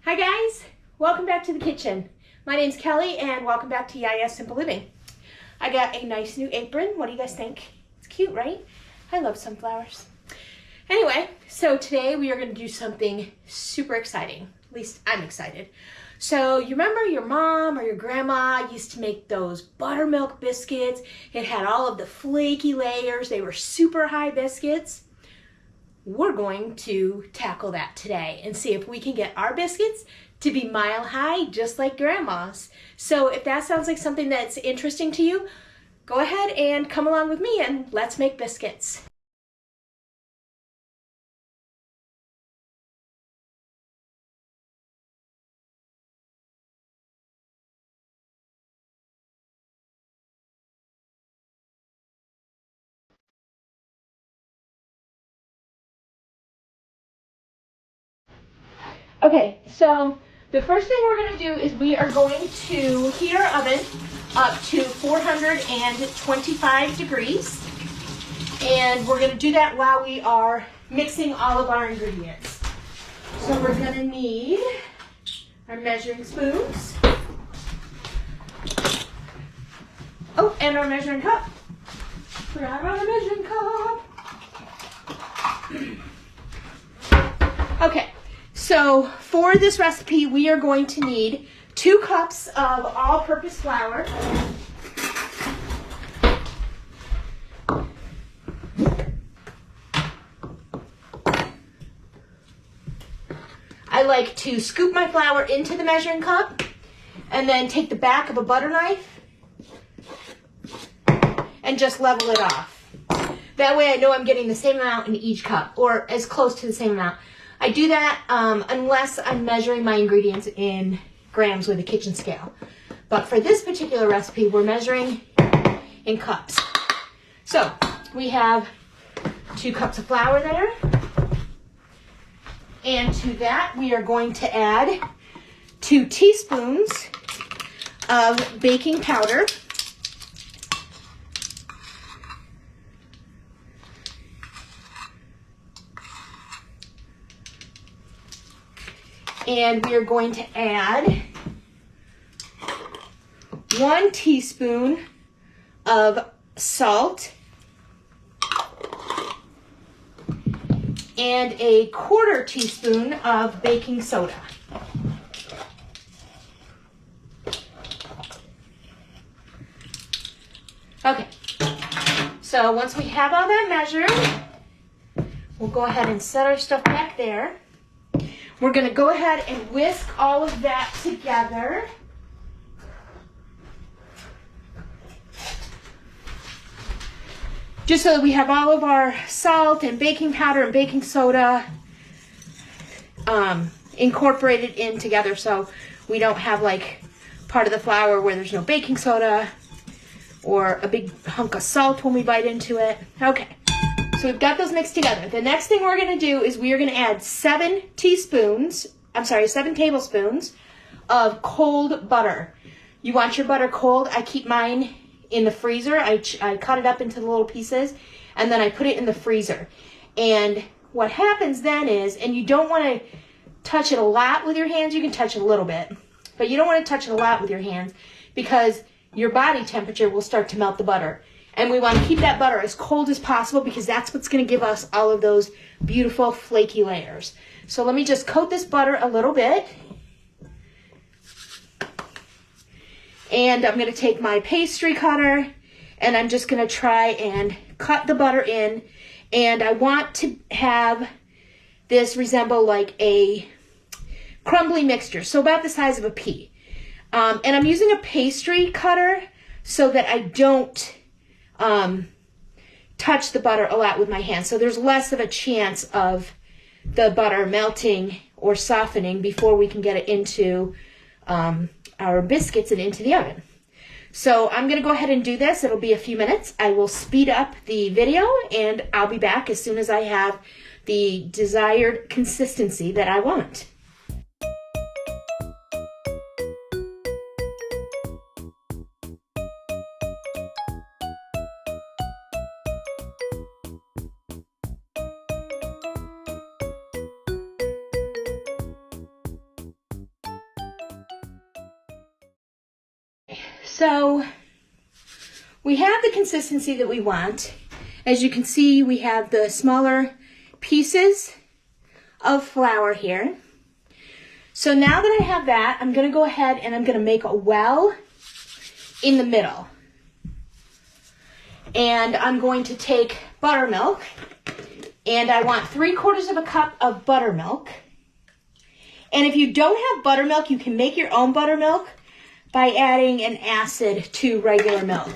Hi guys, welcome back to the kitchen. My name's Kelly and welcome back to EIS Simple Living. I got a nice new apron. What do you guys think? It's cute, right? I love sunflowers. Anyway, so today we are going to do something super exciting. At least I'm excited. So you remember your mom or your grandma used to make those buttermilk biscuits. It had all of the flaky layers. They were super high biscuits. We're going to tackle that today and see if we can get our biscuits to be mile high just like grandma's. So if that sounds like something that's interesting to you, go ahead and come along with me and let's make biscuits. Okay, so the first thing we're going to do is we are going to heat our oven up to 425 degrees. And we're going to do that while we are mixing all of our ingredients. So we're going to need our measuring spoons. Oh, and our measuring cup. Forgot about our measuring cup. Okay. So for this recipe, we are going to need 2 cups of all-purpose flour, I like to scoop my flour into the measuring cup and then take the back of a butter knife and just level it off. That way I know I'm getting the same amount in each cup, or as close to the same amount. I do that unless I'm measuring my ingredients in grams with a kitchen scale. But for this particular recipe, we're measuring in cups. So we have 2 cups of flour there. And to that, we are going to add 2 teaspoons of baking powder. And we are going to add 1 teaspoon of salt and a 1/4 teaspoon of baking soda. Okay, so once we have all that measured, we'll go ahead and set our stuff back there. We're going to go ahead and whisk all of that together. Just so that we have all of our salt and baking powder and baking soda incorporated in together, so we don't have like part of the flour where there's no baking soda or a big hunk of salt when we bite into it. Okay. So we've got those mixed together. The next thing we're going to do is we are going to add 7 tablespoons of cold butter. You want your butter cold. I keep mine in the freezer. I cut it up into the little pieces and then I put it in the freezer. And what happens then is, and you don't want to touch it a lot with your hands. You can touch it a little bit, but you don't want to touch it a lot with your hands because your body temperature will start to melt the butter. And we want to keep that butter as cold as possible because that's what's going to give us all of those beautiful flaky layers. So let me just coat this butter a little bit. And I'm going to take my pastry cutter and I'm just going to try and cut the butter in. And I want to have this resemble like a crumbly mixture, so about the size of a pea. And I'm using a pastry cutter so that I don't touch the butter a lot with my hands. So there's less of a chance of the butter melting or softening before we can get it into our biscuits and into the oven. So I'm going to go ahead and do this. It'll be a few minutes. I will speed up the video and I'll be back as soon as I have the desired consistency that I want. So we have the consistency that we want. As you can see, we have the smaller pieces of flour here. So now that I have that, I'm going to go ahead and I'm going to make a well in the middle. And I'm going to take buttermilk, and I want 3/4 cup of buttermilk. And if you don't have buttermilk, you can make your own buttermilk by adding an acid to regular milk.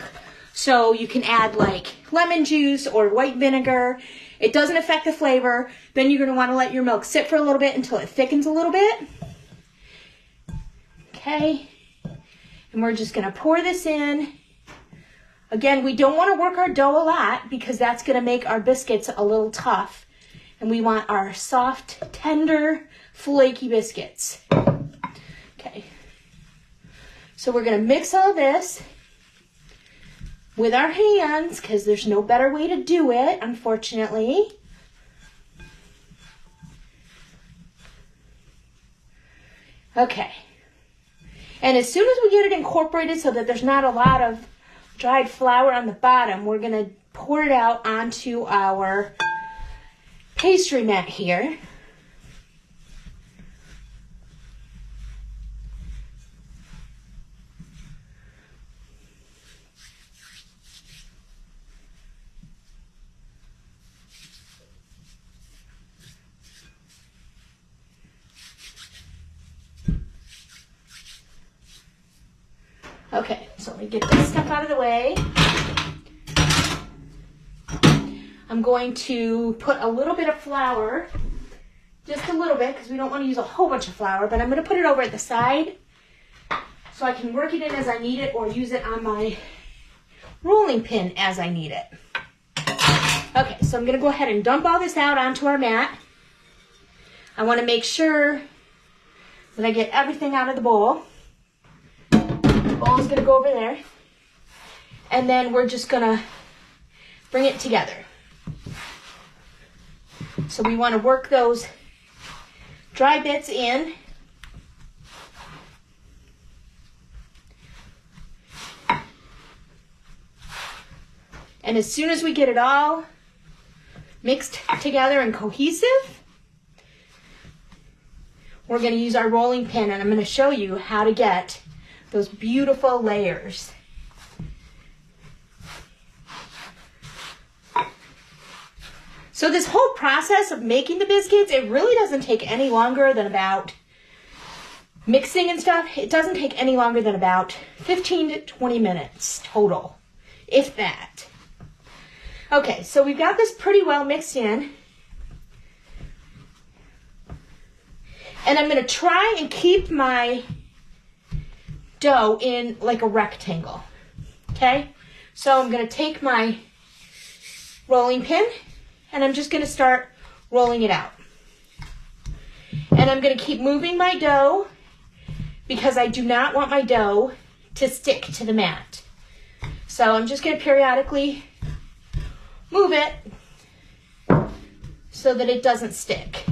So you can add like lemon juice or white vinegar. It doesn't affect the flavor. Then you're going to want to let your milk sit for a little bit until it thickens a little bit. Okay. And we're just going to pour this in. Again, we don't want to work our dough a lot because that's going to make our biscuits a little tough. And we want our soft, tender, flaky biscuits. Okay. So we're going to mix all this with our hands because there's no better way to do it, unfortunately. Okay. And as soon as we get it incorporated so that there's not a lot of dried flour on the bottom, we're going to pour it out onto our pastry mat here. Okay, so let me get this stuff out of the way. I'm going to put a little bit of flour, just a little bit, because we don't want to use a whole bunch of flour, but I'm going to put it over at the side so I can work it in as I need it or use it on my rolling pin as I need it. Okay, so I'm going to go ahead and dump all this out onto our mat. I want to make sure that I get everything out of the bowl. Bowl is going to go over there, and then we're just going to bring it together. So we want to work those dry bits in. And as soon as we get it all mixed together and cohesive, we're going to use our rolling pin, and I'm going to show you how to get those beautiful layers. So this whole process of making the biscuits, it really doesn't take any longer than about mixing and stuff. It doesn't take any longer than about 15 to 20 minutes total, if that. Okay, so we've got this pretty well mixed in. And I'm going to try and keep my dough in like a rectangle. Okay, so I'm going to take my rolling pin and I'm just going to start rolling it out. And I'm going to keep moving my dough because I do not want my dough to stick to the mat. So I'm just going to periodically move it so that it doesn't stick.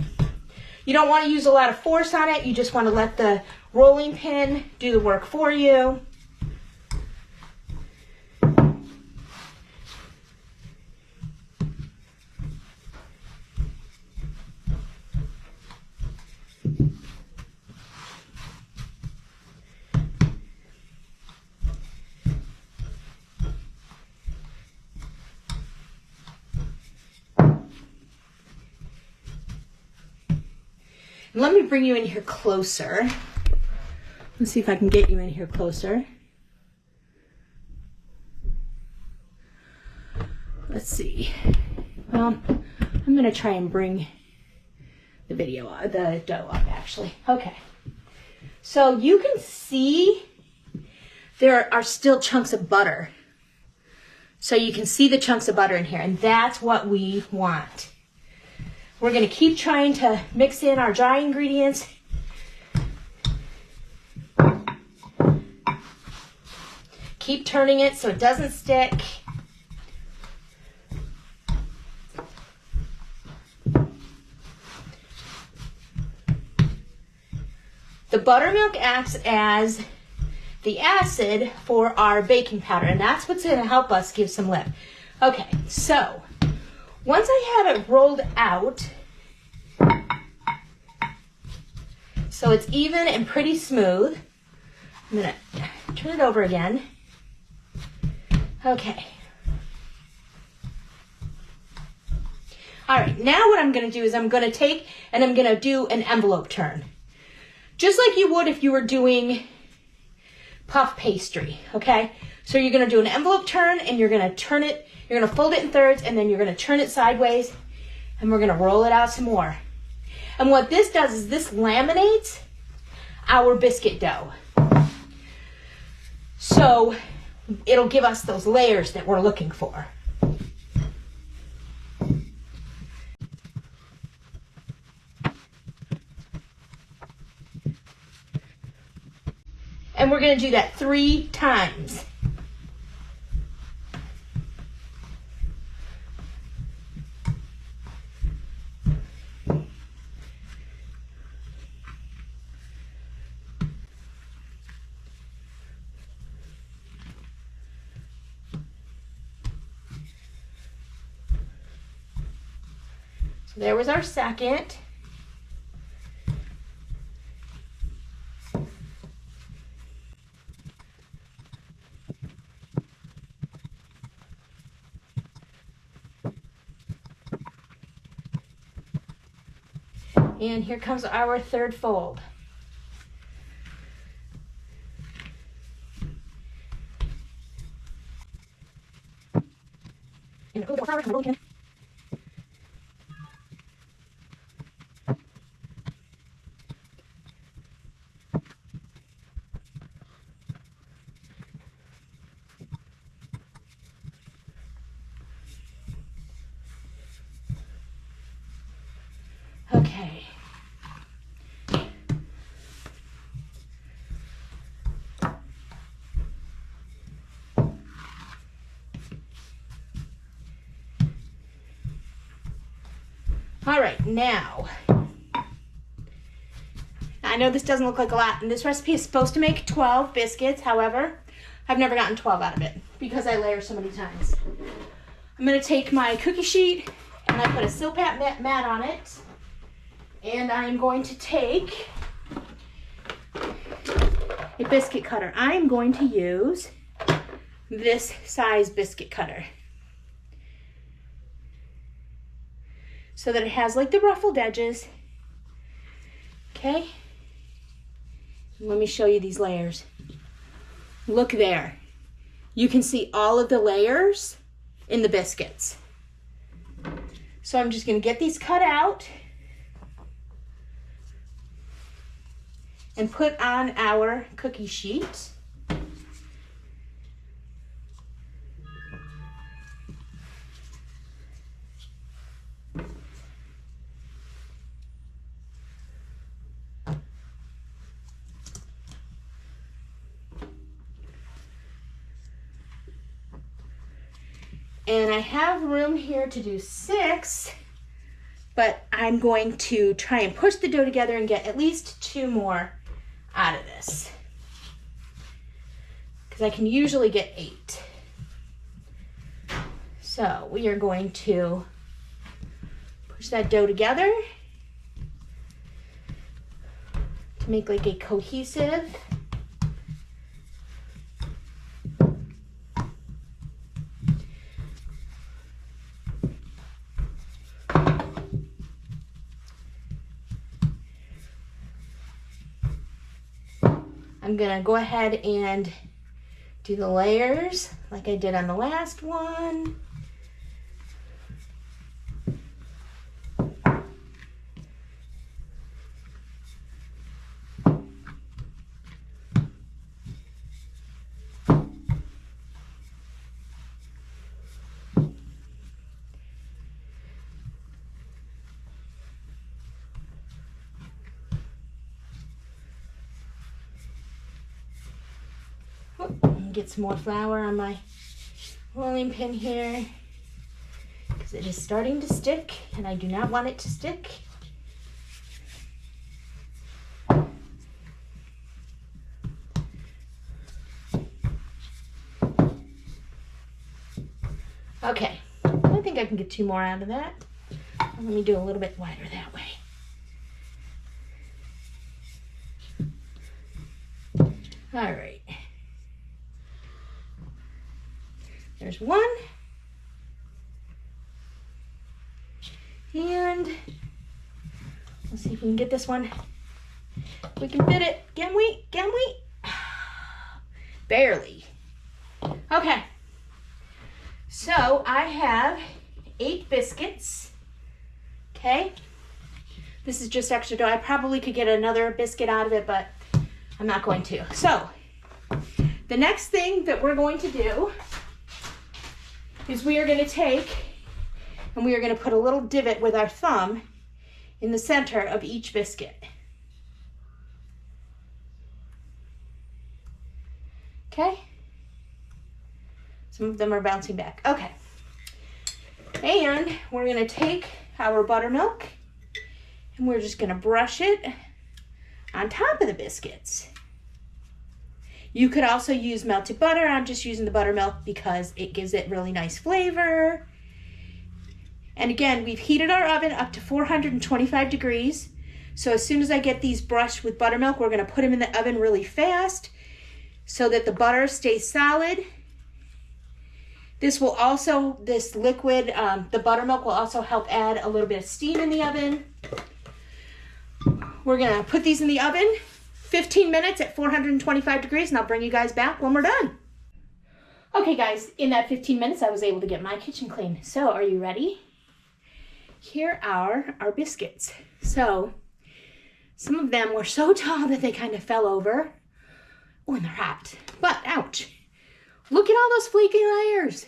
You don't want to use a lot of force on it. You just want to let the rolling pin do the work for you. Let me bring you in here closer. Let's see if I can get you in here closer. Let's see. Well, I'm going to try and bring the the dough up actually. Okay. So you can see there are still chunks of butter. So you can see the chunks of butter in here, and that's what we want. We're going to keep trying to mix in our dry ingredients. Keep turning it so it doesn't stick. The buttermilk acts as the acid for our baking powder, and that's what's going to help us give some lift. Okay, so once I have it rolled out, so it's even and pretty smooth, I'm going to turn it over again. Okay. All right, now what I'm going to do is I'm going to take and I'm going to do an envelope turn. Just like you would if you were doing puff pastry, okay? So you're going to do an envelope turn and you're going to turn it, you're going to fold it in thirds and then you're going to turn it sideways and we're going to roll it out some more. And what this does is this laminates our biscuit dough. So it'll give us those layers that we're looking for. And we're going to do that 3 times. So there was our second. And here comes our third fold. And go flour, roll again. Okay. All right, now, I know this doesn't look like a lot, and this recipe is supposed to make 12 biscuits. However, I've never gotten 12 out of it because I layer so many times. I'm going to take my cookie sheet, and I put a Silpat mat on it, and I'm going to take a biscuit cutter. I am going to use this size biscuit cutter, so that it has like the ruffled edges. Okay, let me show you these layers. Look there. You can see all of the layers in the biscuits. So I'm just gonna get these cut out and put on our cookie sheet. And I have room here to do 6, but I'm going to try and push the dough together and get at least 2 more out of this, because I can usually get 8. So we are going to push that dough together to make like a cohesive I'm gonna go ahead and do the layers like I did on the last one. Get some more flour on my rolling pin here, because it is starting to stick and I do not want it to stick. Okay, I think I can get 2 more out of that. Let me do a little bit wider that way. All right. There's 1. And let's see if we can get this one. We can fit it. Can we? Can we? Barely. Okay. So I have 8 biscuits. Okay. This is just extra dough. I probably could get another biscuit out of it, but I'm not going to. So the next thing that we're going to do is we are going to take and we are going to put a little divot with our thumb in the center of each biscuit. Okay? Some of them are bouncing back. Okay. And we're going to take our buttermilk and we're just going to brush it on top of the biscuits. You could also use melted butter. I'm just using the buttermilk because it gives it really nice flavor. And again, we've heated our oven up to 425 degrees. So as soon as I get these brushed with buttermilk, we're going to put them in the oven really fast so that the butter stays solid. This liquid, the buttermilk will also help add a little bit of steam in the oven. We're going to put these in the oven 15 minutes at 425 degrees, and I'll bring you guys back when we're done. Okay guys, in that 15 minutes, I was able to get my kitchen clean. So are you ready? Here are our biscuits. So some of them were so tall that they kind of fell over. Oh, and they're hot. But ouch. Look at all those flaky layers.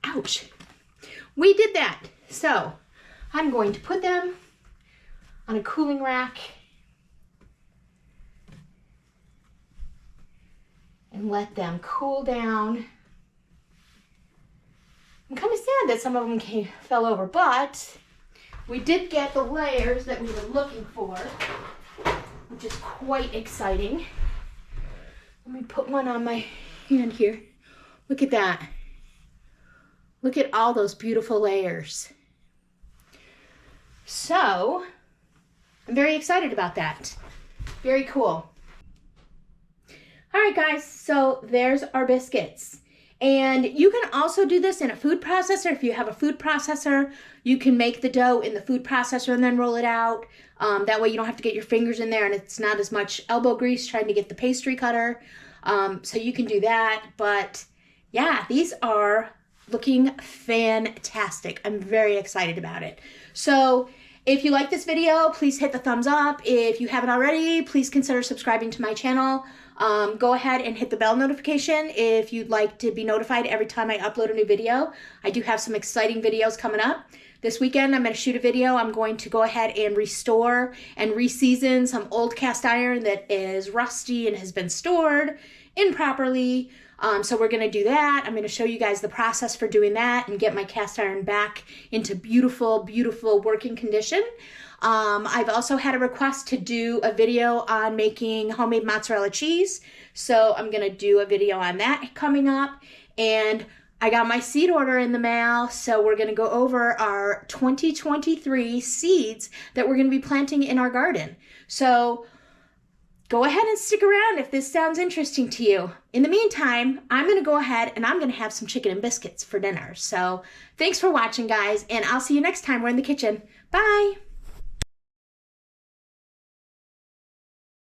Ouch. We did that. So I'm going to put them on a cooling rack and let them cool down. I'm kind of sad that some of them fell over, but we did get the layers that we were looking for, which is quite exciting. Let me put one on my hand here. Look at that. Look at all those beautiful layers. So, I'm very excited about that. Very cool. All right, guys, so there's our biscuits. And you can also do this in a food processor. If you have a food processor, you can make the dough in the food processor and then roll it out. That way you don't have to get your fingers in there and it's not as much elbow grease trying to get the pastry cutter. So you can do that. But yeah, these are looking fantastic. I'm very excited about it. So if you like this video, please hit the thumbs up. If you haven't already, please consider subscribing to my channel. Go ahead and hit the bell notification if you'd like to be notified every time I upload a new video. I do have some exciting videos coming up. This weekend, I'm going to shoot a video. I'm going to go ahead and restore and re-season some old cast iron that is rusty and has been stored improperly. So we're going to do that. I'm going to show you guys the process for doing that and get my cast iron back into beautiful, beautiful working condition. I've also had a request to do a video on making homemade mozzarella cheese. So I'm going to do a video on that coming up. And I got my seed order in the mail. So we're going to go over our 2023 seeds that we're going to be planting in our garden. So go ahead and stick around if this sounds interesting to you. In the meantime, I'm going to go ahead and I'm going to have some chicken and biscuits for dinner. So thanks for watching, guys, and I'll see you next time. We're in the kitchen. Bye.